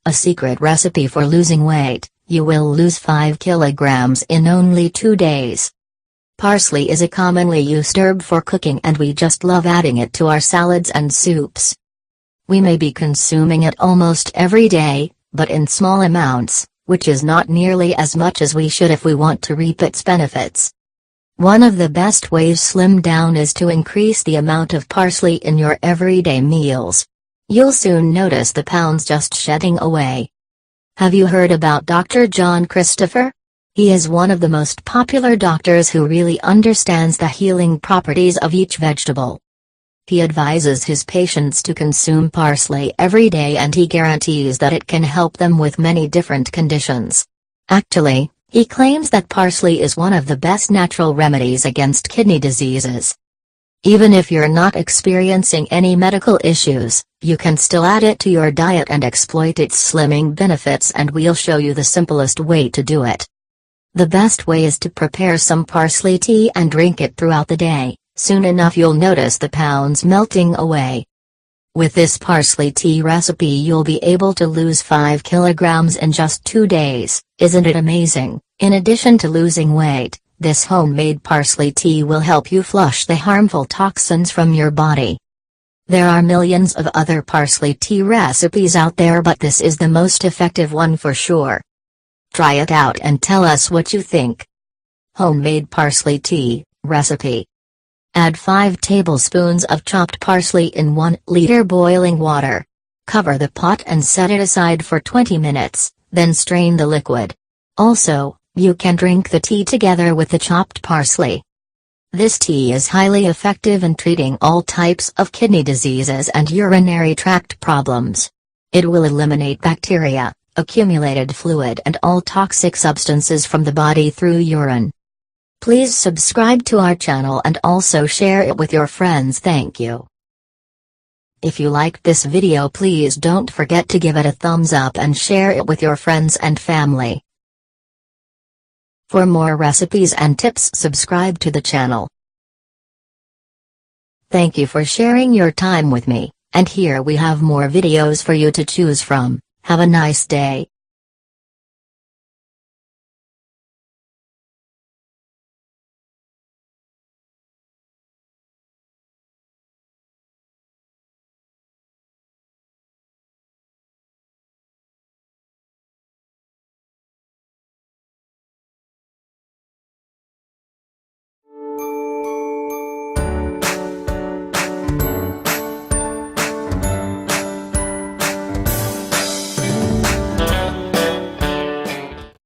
a secret recipe for losing weight. You will lose 5 kilograms in only 2 days. Parsley is a commonly used herb for cooking, and we just love adding it to our salads and soups. We may be consuming it almost every day, but in small amounts, which is not nearly as much as we should if we want to reap its benefits. One of the best ways to slim down is to increase the amount of parsley in your everyday meals. You'll soon notice the pounds just shedding away. Have you heard about Dr. John Christopher? He is one of the most popular doctors who really understands the healing properties of each vegetable. He advises his patients to consume parsley every day, and he guarantees that it can help them with many different conditions. Actually, he claims that parsley is one of the best natural remedies against kidney diseases. Even if you're not experiencing any medical issues, you can still add it to your diet and exploit its slimming benefits, and we'll show you the simplest way to do it. The best way is to prepare some parsley tea and drink it throughout the day. Soon enough you'll notice the pounds melting away. With this parsley tea recipe you'll be able to lose 5 kilograms in just 2 days. Isn't it amazing? In addition to losing weight, this homemade parsley tea will help you flush the harmful toxins from your body. There are millions of other parsley tea recipes out there, but this is the most effective one for sure. Try it out and tell us what you think. Homemade parsley tea recipe. Add 5 tablespoons of chopped parsley in 1 liter boiling water. Cover the pot and set it aside for 20 minutes, then strain the liquid. Also, you can drink the tea together with the chopped parsley. This tea is highly effective in treating all types of kidney diseases and urinary tract problems. It will eliminate bacteria, accumulated fluid, and all toxic substances from the body through urine. Please subscribe to our channel and also share it with your friends. Thank you. If you liked this video, please don't forget to give it a thumbs up and share it with your friends and family. For more recipes and tips, subscribe to the channel. Thank you for sharing your time with me, and here we have more videos for you to choose from. Have a nice day.